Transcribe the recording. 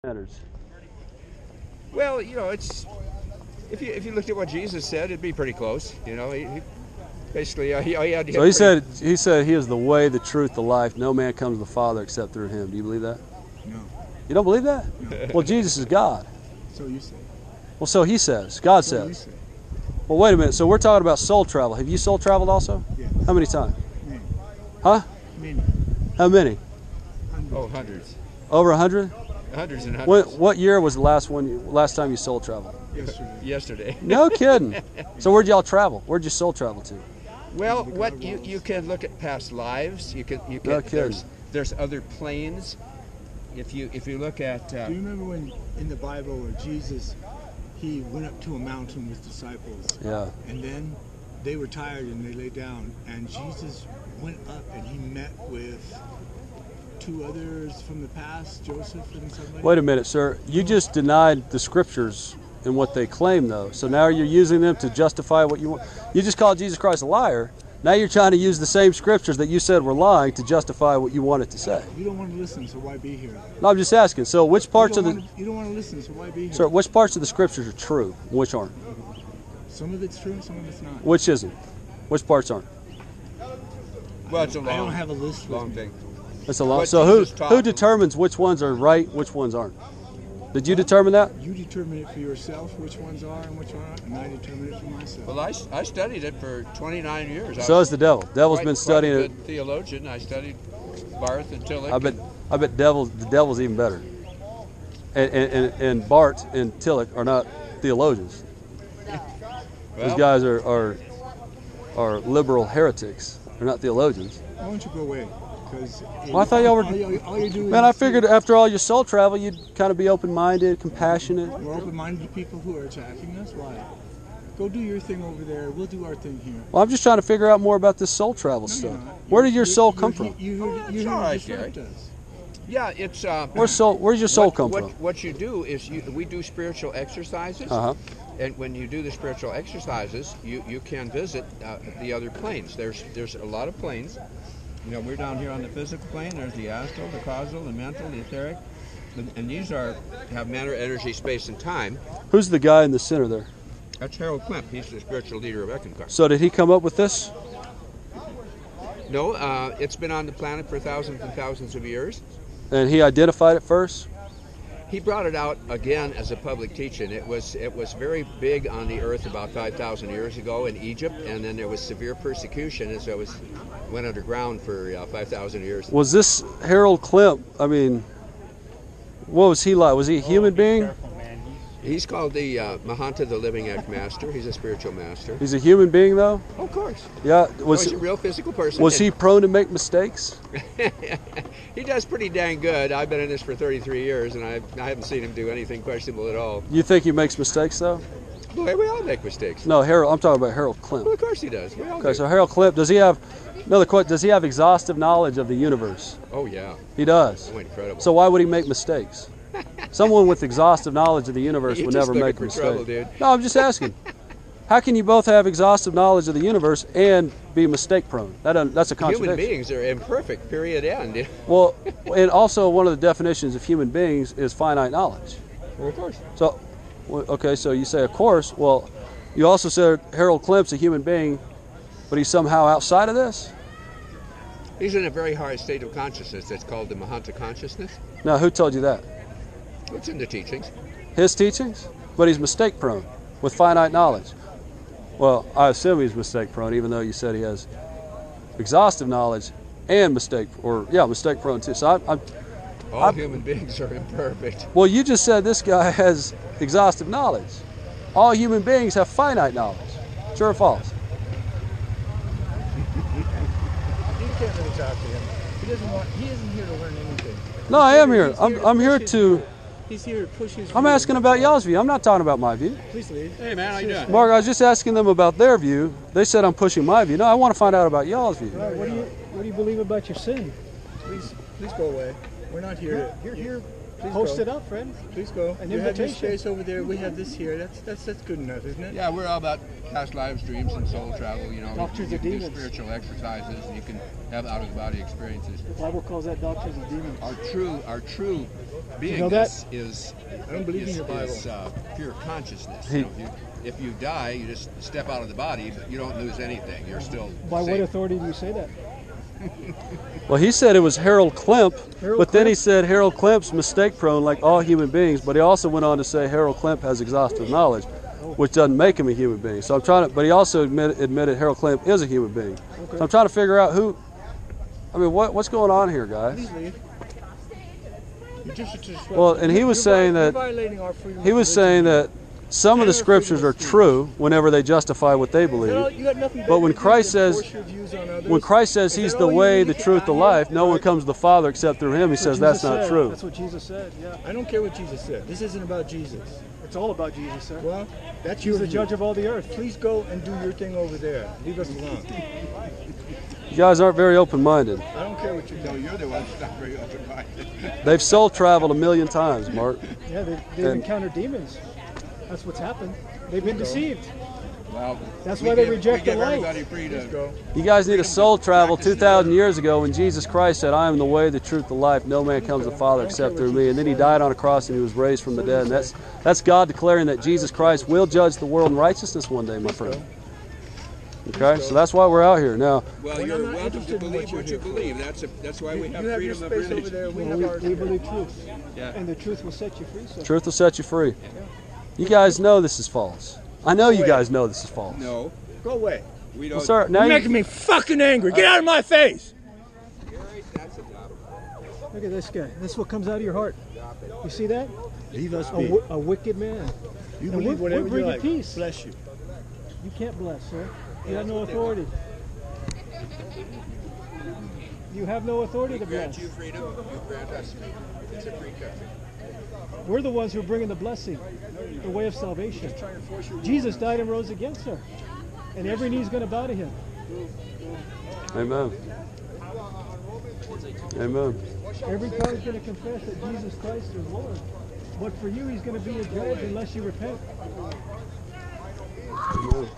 matters. Well, it's if you looked at what Jesus said, it'd be pretty close. He basically he had to. So he said he is the way, the truth, the life. No man comes to the Father except through him. Do you believe that? No. You don't believe that? No. Well, Jesus is God. So you say. Well, so he says. God So you says. say. Well, wait a minute. So we're talking about soul travel. Have you soul traveled also? Yes. How many times? Many. Huh? Many. How many? Hundreds, Over 100? hundreds and hundreds. What year was the last time you soul traveled? Yesterday. No kidding. So where'd y'all travel? Where'd you soul travel to? Well, what you can look at past lives. You can. No kidding. There's other planes. If you look at. Do you remember when in the Bible where Jesus, he went up to a mountain with disciples, Yeah. and then they were tired and they lay down, and Jesus went up and he met with two others from the past, Joseph and somebody? Wait a minute, sir. You just denied the scriptures and what they claim, though. So now you're using them to justify what you want. You just called Jesus Christ a liar. Now you're trying to use the same scriptures that you said were lying to justify what you wanted to say. You don't want to listen, so why be here? No, I'm just asking. So which parts of the You don't want to listen, so why be here? sir, which parts of the scriptures are true and which aren't? Some of it's true, some of it's not. Which isn't? Which parts aren't? Well, it's a I don't long, have a list with long me. thing. That's a lot. What So Jesus who taught- determines which ones are right, which ones aren't? Did you determine that? You determine it for yourself, which ones are and which aren't, and I determine it for myself. Well, I studied it for 29 years. So has the devil. Devil's been studying quite a it. good theologian. I studied Barth and Tillich. I bet the devil's even better. And Bart and Tillich are not theologians. Those guys are liberal heretics. They're not theologians. Why don't you go away? Because Well, I thought y'all were. all you do Man, I figured after all your soul travel, you'd kind of be open-minded, compassionate. we're open-minded to people who are attacking us. Why? Go do your thing over there. We'll do our thing here. Well, I'm just trying to figure out more about this soul travel No, stuff. you're not. Where did your You're- soul you're come he- from? You're all right, disrupt us. Yeah, it's. Where's your soul come from? What you do is we do spiritual exercises. Uh-huh. And when you do the spiritual exercises, you can visit the other planes. There's a lot of planes. We're down here on the physical plane. There's the astral, the causal, the mental, the etheric, and these have matter, energy, space, and time. Who's the guy in the center there? That's Harold Klemp. He's the spiritual leader of Eckankar. So did he come up with this? No, it's been on the planet for thousands and thousands of years. And he identified it first? He brought it out again as a public teaching. It was very big on the earth about 5,000 years ago in Egypt, and then there was severe persecution, and so it went underground for 5,000 years. Was this Harold Klemp? I mean, what was he like? Was he a human being? He's called the Mahanta, the Living Act Master. He's a spiritual master. He's a human being, though. Oh, of course. Yeah. He's a real physical person. Was he prone to make mistakes? He does pretty dang good. I've been in this for 33 years, and I haven't seen him do anything questionable at all. You think he makes mistakes, though? Boy, we all make mistakes. No, Harold. I'm talking about Harold Klemp. Well, of course he does. We all Okay, do. so Harold Klemp, does he have another question? Does he have exhaustive knowledge of the universe? Oh, yeah. He does. Oh, incredible. So why would he make mistakes? Someone with exhaustive knowledge of the universe You're would just never looking make a for mistake. trouble, dude. No, I'm just asking. How can you both have exhaustive knowledge of the universe and be mistake prone? That's a contradiction. Human beings are imperfect, period, end. Well, and also one of the definitions of human beings is finite knowledge. Well, of course. So, okay, so you say of course. Well, you also said Harold Klemp's a human being, but he's somehow outside of this? He's in a very high state of consciousness that's called the Mahanta consciousness. Now, who told you that? It's in the teachings. His teachings? But he's mistake prone with finite knowledge. Well, I assume he's mistake prone, even though you said he has exhaustive knowledge and mistake prone too. So All human beings are imperfect. well, you just said this guy has exhaustive knowledge. All human beings have finite knowledge. True or false? You can't really talk to him. He isn't here to learn anything. No, I am here. I'm here to. He's here to push his I'm view. asking about y'all's view. I'm not talking about my view. Please leave. Hey, man, how you doing? Mark, I was just asking them about their view. They said I'm pushing my view. No, I want to find out about y'all's view. What do you believe about your sin? Please go away. We're not here to. You're here Please Post go. it up, friend. Please go. An You have your invitation. space over there. We have this here. That's good enough, isn't it? Yeah, we're all about past lives, dreams, and soul travel. You know, Doctrines you of can do demons. spiritual exercises, and you can have out-of-the-body experiences. The Bible calls that doctrines of demons. Our true beingness know that? is I don't believe in your Bible. pure consciousness. He- You know, if you die, you just step out of the body, but you don't lose anything. You're still By what safe. authority do you say that? Well, he said it was Harold Klemp, Harold but then he Klemp? said Harold Klemp's mistake prone like all human beings, but he also went on to say Harold Klemp has exhaustive knowledge, which doesn't make him a human being. So I'm trying to, but he also admitted Harold Klemp is a human being. Okay. So I'm trying to figure out what's going on here, guys? Please leave. You're just disrupting. Well, and he was saying You're that violating our freedom he of was religion. saying that some of the scriptures are true whenever they justify what they You know, believe. you got nothing But better when to do Christ than says- force your views on others. When Christ says Is he's that the all you way, need the to truth, the get life, no out one here? comes to the Father except through him. He says that's Jesus not said. true. That's what Jesus said, yeah. I don't care what Jesus said. This isn't about Jesus. It's all about Jesus, sir. Well, that's He's your the view. judge of all the earth. Please go and do your thing over there. Leave us alone. You guys aren't very open-minded. I don't care what you No, do. you're the one that's not very open-minded. They've soul traveled 1,000,000 times, Mark. Yeah, they've And- encountered demons. That's what's happened. They've been deceived. Well, That's we why they give- reject we give the light. everybody free to Please go. You guys need a soul travel 2,000 years ago when Jesus Christ said, I am the way, the truth, the life. No man comes to the Father except through me. And then he died on a cross and he was raised from the dead. And that's God declaring that Jesus Christ will judge the world in righteousness one day, my friend. Okay, so that's why we're out here. Now, Well, Well, you're I'm not welcome to interested in believe what you're what you here for. believe. That's why we have You have your freedom of space over religion. there. We Well, have ours. we believe truth. Yeah. And the truth will set you free, sir. truth will set you free. You guys know this is false. I know you guys know this is false. No, Go away. we don't. Well, sir, now You're you, making me fucking angry. Get out of my face. Gary, that's about it. Look at this guy. This is what comes out of your heart. You see that? Leave us A wicked man. You And believe we're whatever you bringing like. peace. Bless you. You can't bless, sir. You have no authority. You have no authority to Grant bless. you freedom, you grant us freedom. It's a free country. We're the ones who are bringing the blessing, the way of salvation. Jesus died and rose again, sir. And every knee's going to bow to him. amen. Amen. Every tongue's going to confess that Jesus Christ is Lord. But for you, he's going to be a judge unless you repent. Amen.